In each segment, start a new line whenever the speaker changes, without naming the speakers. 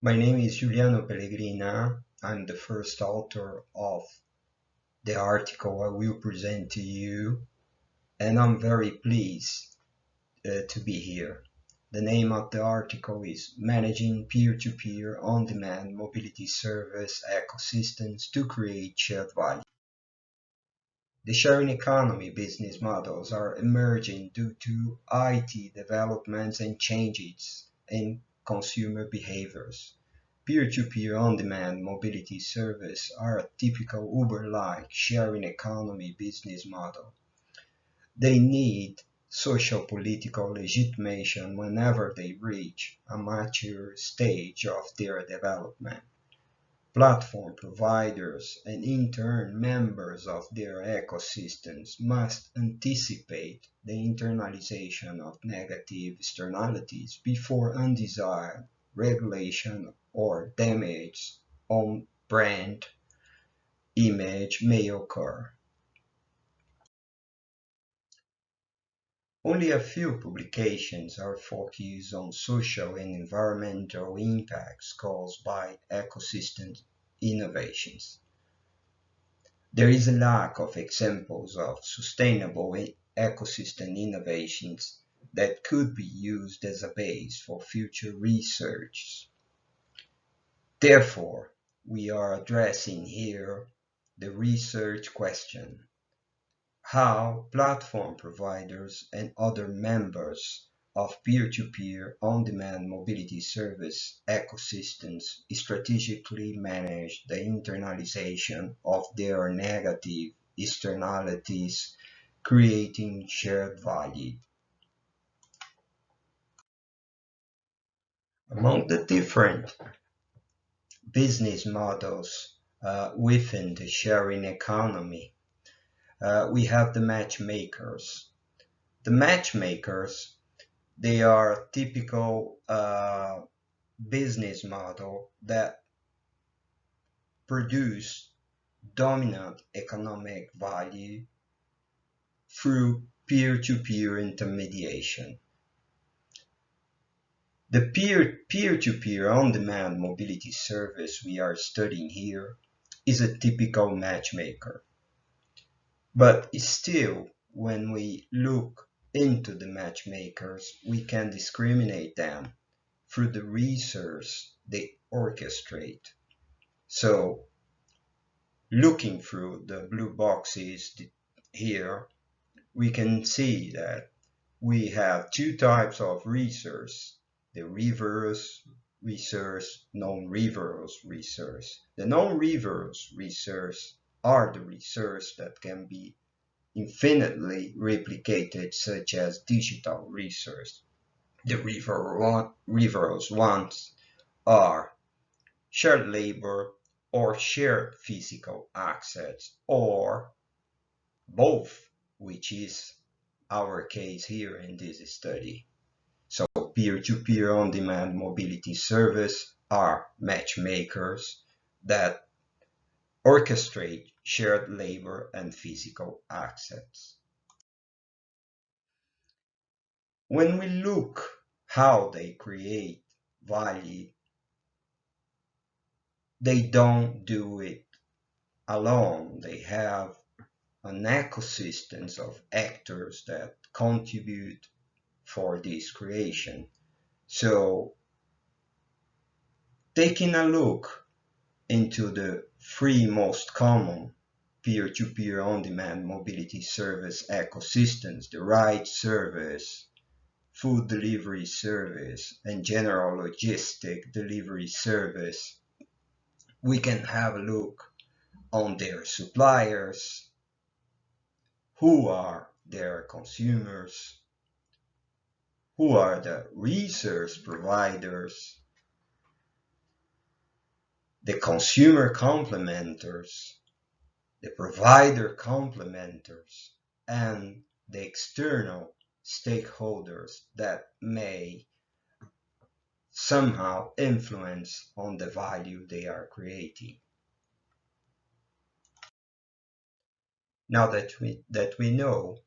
My name is Giuliano Pellegrina. I'm the first author of the article I will present to you, and I'm very pleased to be here. The name of the article is Managing Peer-to-Peer On-Demand Mobility Service Ecosystems to Create Shared Value. The sharing economy business models are emerging due to IT developments and changes in consumer behaviors. Peer-to-peer on-demand mobility services are a typical Uber-like sharing economy business model. They need social-political legitimation whenever they reach a mature stage of their development. Platform providers and in turn members of their ecosystems must anticipate the internalization of negative externalities before undesired regulation or damage on brand image may occur. Only a few publications are focused on social and environmental impacts caused by ecosystem innovations. There is a lack of examples of sustainable ecosystem innovations that could be used as a base for future research. Therefore, we are addressing here the research question: how platform providers and other members of peer-to-peer on-demand mobility service ecosystems strategically manage the internalization of their negative externalities, creating shared value. Among the different business models within the sharing economy, we have the matchmakers. The matchmakers, they are typical business model that produce dominant economic value through peer-to-peer intermediation. The peer-to-peer on-demand mobility service we are studying here is a typical matchmaker. But still, when we look into the matchmakers, we can discriminate them through the research they orchestrate. So, looking through the blue boxes here, we can see that we have two types of research: the reverse research, non-reverse research. The non-reverse research are the research that can be infinitely replicated, such as digital research. The reverse ones are shared labor or shared physical assets, or both, which is our case here in this study. So peer-to-peer on-demand mobility service are matchmakers that orchestrate shared labor and physical assets. When we look how they create value, they don't do it alone. They have an ecosystem of actors that contribute for this creation. So, taking a look into the three most common peer-to-peer on-demand mobility service ecosystems: the ride service, food delivery service, and general logistic delivery service, we can have a look on their suppliers, who are their consumers, who are the resource providers, the consumer complementers, the provider complementers, and the external stakeholders that may somehow influence on the value they are creating. Now that we know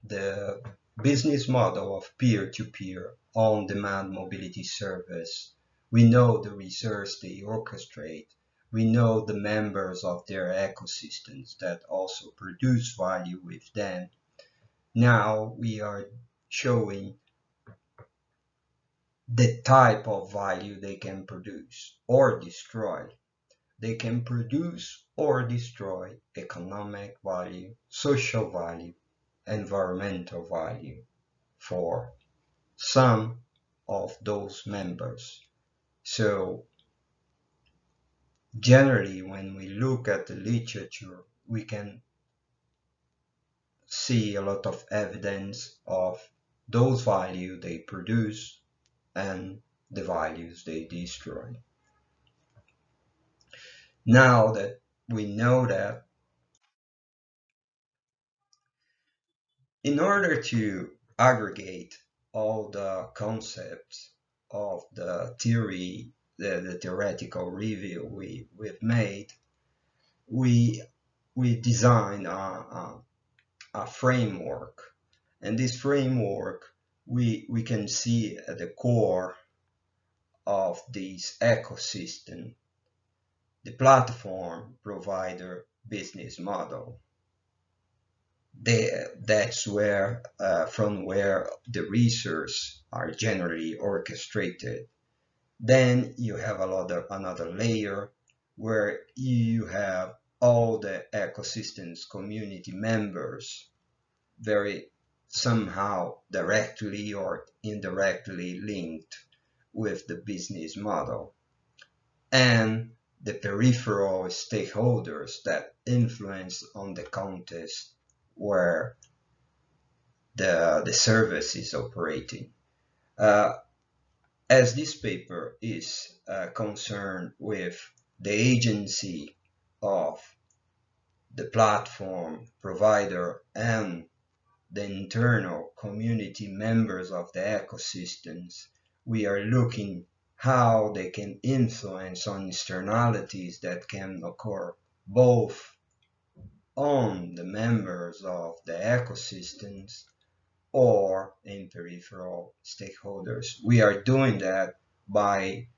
the business model of peer-to-peer on-demand mobility service We know the research they orchestrate. We know the members of their ecosystems that also produce value with them. Now we are showing the type of value they can produce or destroy. They can produce or destroy economic value, social value, environmental value for some of those members. So generally, when we look at the literature, we can see a lot of evidence of those values they produce and the values they destroy. Now that we know that, in order to aggregate all the concepts of the theory, the theoretical review we've made, we designed a framework. And this framework, we can see at the core of this ecosystem, the platform provider business model. That's where, from where the research are generally orchestrated. Then you have another layer where you have all the ecosystems community members very somehow directly or indirectly linked with the business model, and the peripheral stakeholders that influence on the context where the service is operating. As this paper is concerned with the agency of the platform provider and the internal community members of the ecosystems, we are looking how they can influence on externalities that can occur both on the members of the ecosystems or in peripheral stakeholders. We are doing that by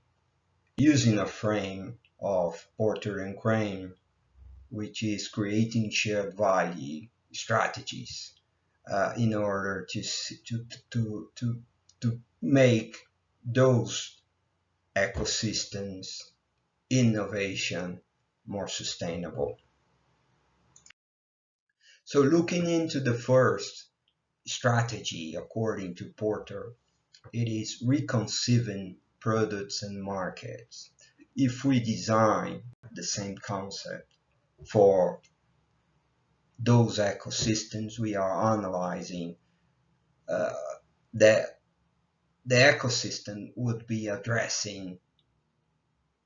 using a frame of Porter and Crane, which is creating shared value strategies in order to make those ecosystems innovation more sustainable. So looking into the first strategy, according to Porter, it is reconceiving products and markets. If we design the same concept for those ecosystems, we are analyzing that the ecosystem would be addressing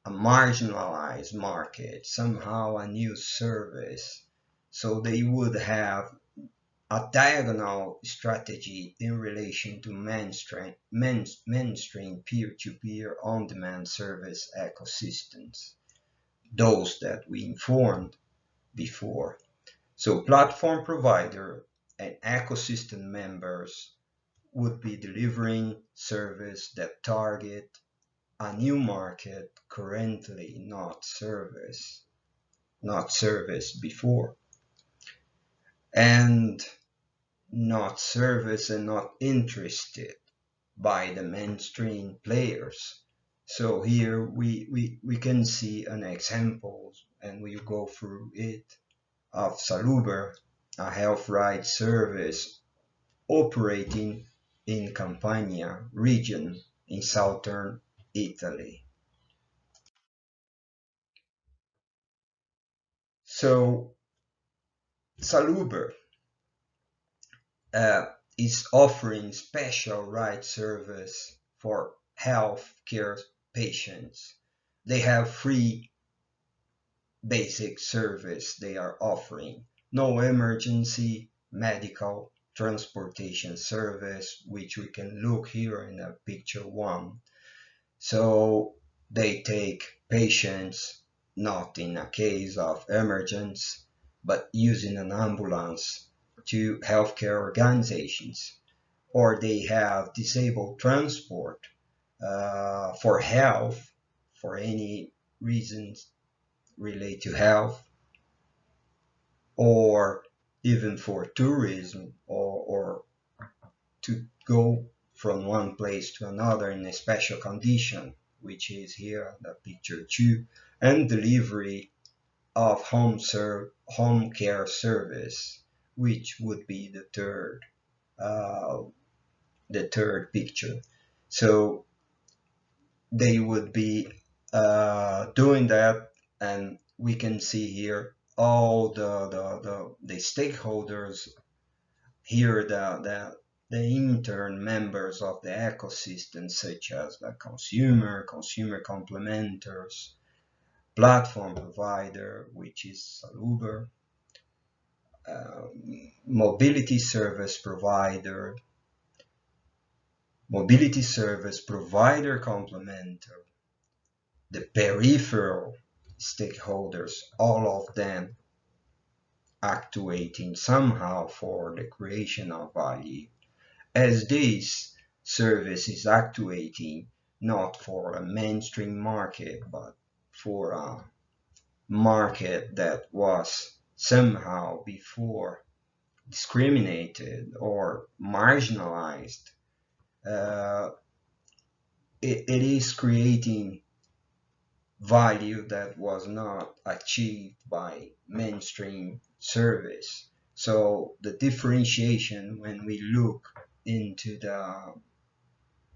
a marginalized market, somehow a new service. So they would have a diagonal strategy in relation to mainstream peer-to-peer on-demand service ecosystems, those that we informed before. So platform provider and ecosystem members would be delivering service that target a new market currently not serviced before, and not serviced and not interested by the mainstream players. So here we can see an example, and we go through it, of Saluber, a health rights service operating in Campania region in southern Italy. So Saluber is offering special rights service for healthcare patients. They have free basic service they are offering. No emergency medical transportation service, which we can look here in the picture 1. So they take patients not in a case of emergency, but using an ambulance to healthcare organizations, or they have disabled transport for health for any reasons related to health, or even for tourism, or to go from one place to another in a special condition, which is here the picture 2, and delivery of home care service, which would be uh, the third picture. So they would be doing that, and we can see here all the stakeholders here, the intern members of the ecosystem, such as the consumer complementers, platform provider, which is Saluber, mobility service provider complementer, the peripheral stakeholders, all of them actuating somehow for the creation of value, as this service is actuating not for a mainstream market, but for a market that was somehow before discriminated or marginalized. Uh, it is creating value that was not achieved by mainstream service. So the differentiation when we look into the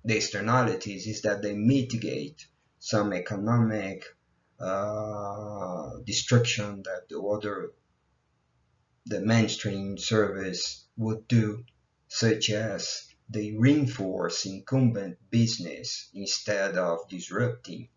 externalities is that they mitigate some economic destruction that the mainstream service would do, such as they reinforce incumbent business instead of disrupting.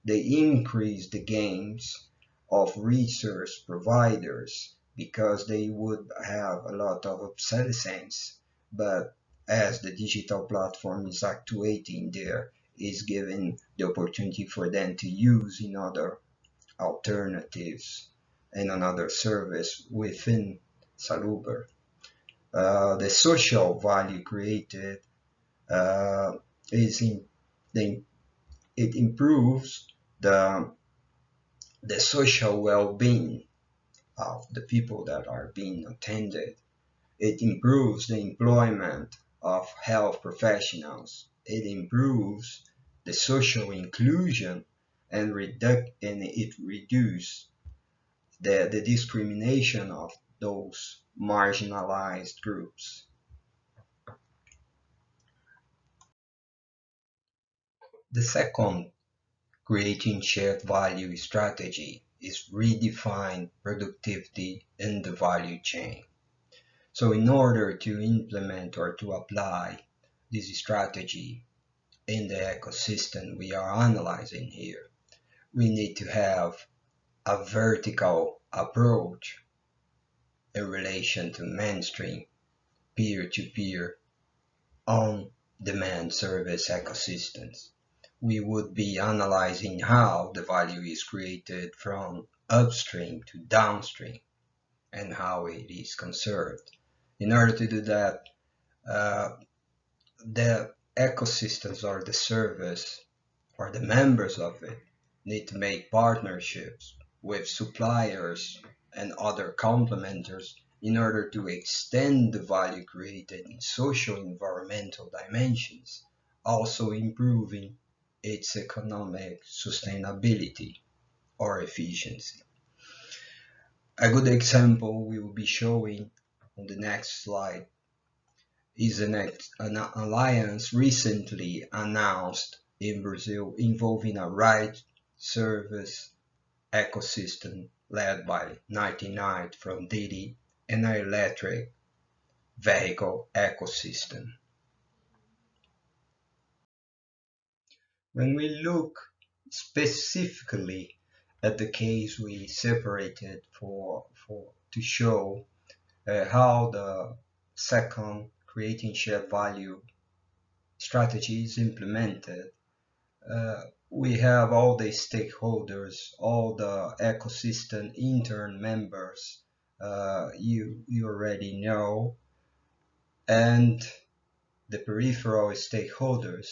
They increase the gains of resource providers because they would have a lot of obsolescence, but as the digital platform is actuating there, is giving the opportunity for them to use in other alternatives and another service within Saluber. The social value created uh, is in the, it improves the social well-being of the people that are being attended. It improves the employment of health professionals. It improves the social inclusion, and it reduces the discrimination of those marginalized groups. The second creating shared value strategy is redefine productivity in the value chain. So in order to implement or to apply this strategy in the ecosystem we are analyzing here, we need to have a vertical approach in relation to mainstream peer-to-peer on-demand service ecosystems. We would be analyzing how the value is created from upstream to downstream and how it is conserved. In order to do that, uh, the ecosystems or the service or the members of it need to make partnerships with suppliers and other complementers in order to extend the value created in social environmental dimensions, also improving its economic sustainability or efficiency. A good example we will be showing on the next slide is an alliance recently announced in Brazil involving a ride service ecosystem led by 99 from Didi and an electric vehicle ecosystem. When we look specifically at the case we separated to show how the second creating shared value strategy is implemented, we have all the stakeholders, all the ecosystem intern members you already know, and the peripheral stakeholders.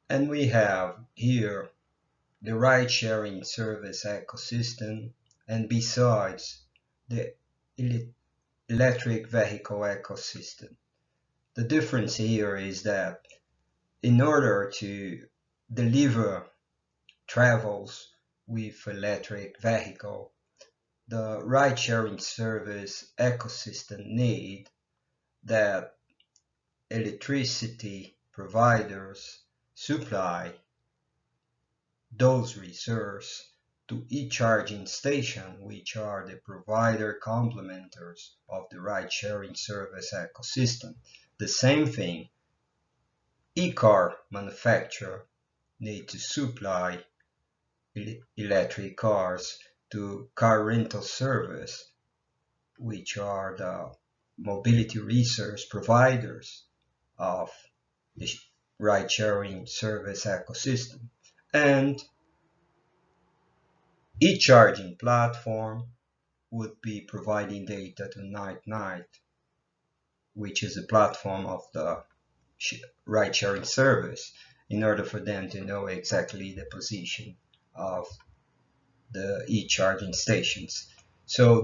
And we have here the ride-sharing service ecosystem, and besides, the electric vehicle ecosystem. The difference here is that in order to deliver travels with electric vehicle, the ride-sharing service ecosystem need that electricity providers supply those reserves to e-charging station, which are the provider complementers of the ride-sharing service ecosystem. The same thing, e-car manufacturer need to supply electric cars to car rental service, which are the mobility resource providers of the ride-sharing service ecosystem. And e-charging platform would be providing data to Night, which is a platform of the ride-sharing service, in order for them to know exactly the position of the e-charging stations. So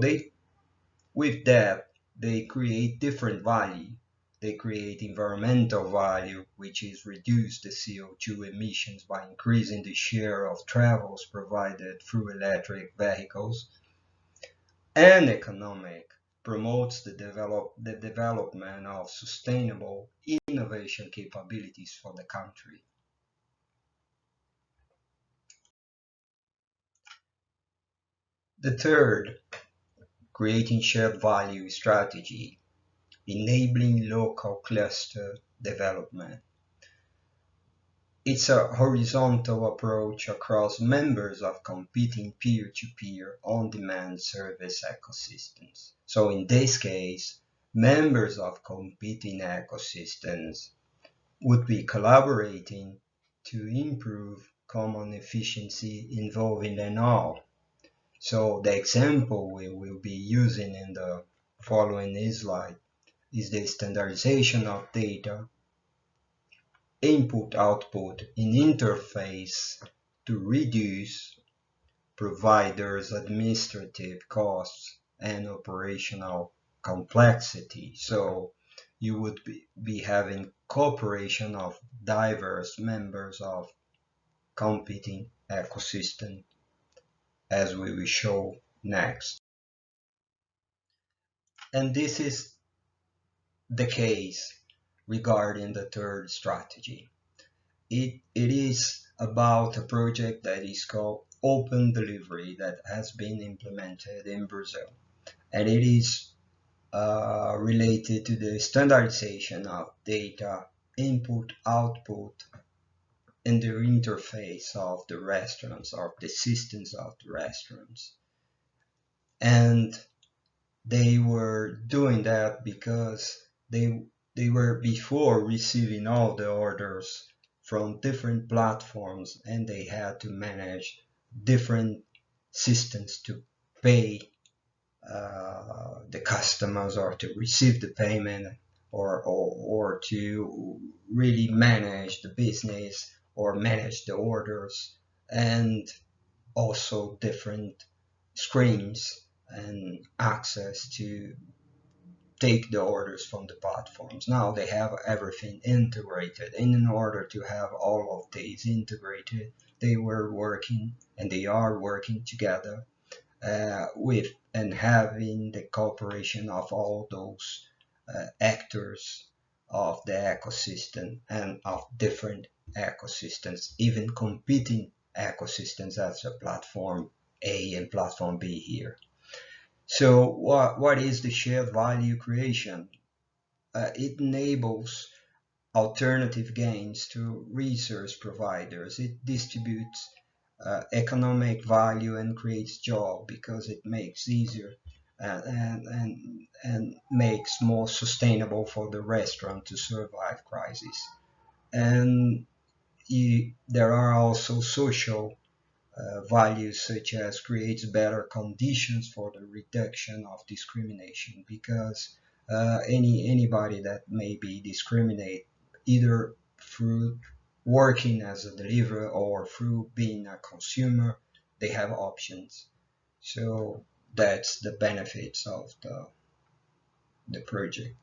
with that, they create different value. They create environmental value, which is reduce the CO2 emissions by increasing the share of travels provided through electric vehicles, and economic, promotes the development of sustainable innovation capabilities for the country. The third, creating shared value strategy, enabling local cluster development. It's a horizontal approach across members of competing peer-to-peer on-demand service ecosystems. So in this case, members of competing ecosystems would be collaborating to improve common efficiency involving them all. So the example we will be using in the following slide is the standardization of data, input-output in interface to reduce providers' administrative costs and operational complexity. So you would be having cooperation of diverse members of competing ecosystem, as we will show next. And this is the case regarding the third strategy. It is about a project that is called Open Delivery that has been implemented in Brazil. And it is related to the standardization of data input, output, and the interface of the restaurants or the systems of the restaurants. And they were doing that because they were before receiving all the orders from different platforms, and they had to manage different systems to pay the customers, or to receive the payment, or to really manage the business or manage the orders, and also different screens and access to take the orders from the platforms. Now they have everything integrated, and in order to have all of these integrated, they were working and they are working together with and having the cooperation of all those actors of the ecosystem and of different ecosystems, even competing ecosystems as a platform A and platform B here. So what is the shared value creation? It enables alternative gains to resource providers. It distributes economic value and creates job, because it makes easier and makes more sustainable for the restaurant to survive crisis. And there are also social values, such as creates better conditions for the reduction of discrimination, because anybody that may be discriminated either through working as a deliverer or through being a consumer, they have options. So that's the benefits of the project.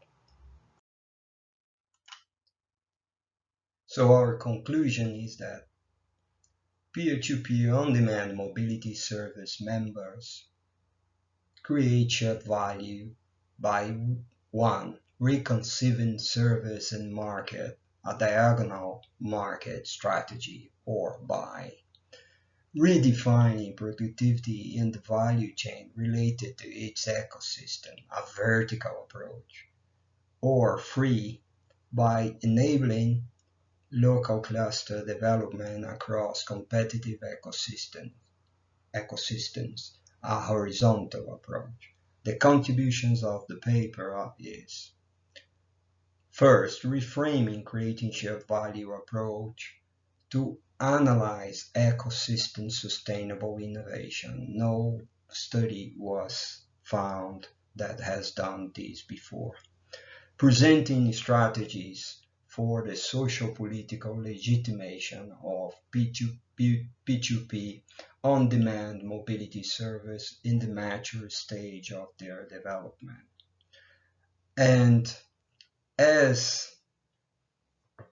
So our conclusion is that peer-to-peer on-demand mobility service members create shared value by one, reconceiving service and market, a diagonal market strategy, or by redefining productivity in the value chain related to its ecosystem, a vertical approach, or three, by enabling local cluster development across competitive ecosystems, a horizontal approach. The contributions of the paper is first, reframing creating shared value approach to analyze ecosystem sustainable innovation. No study was found that has done this before. Presenting strategies for the social political legitimation of P2P on-demand mobility service in the mature stage of their development. And as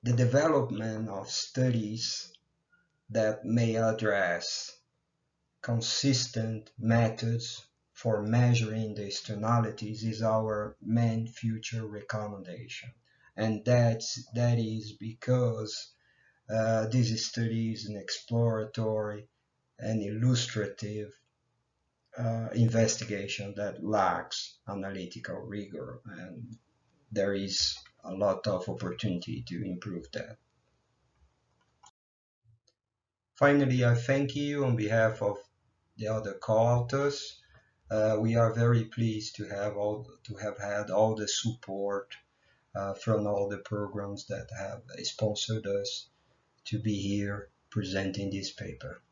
the development of studies that may address consistent methods for measuring the externalities is our main future recommendation. And that is because this study is an exploratory and illustrative investigation that lacks analytical rigor, and there is a lot of opportunity to improve that. Finally, I thank you on behalf of the other co-authors. We are very pleased to have had all the support from all the programs that have sponsored us to be here presenting this paper.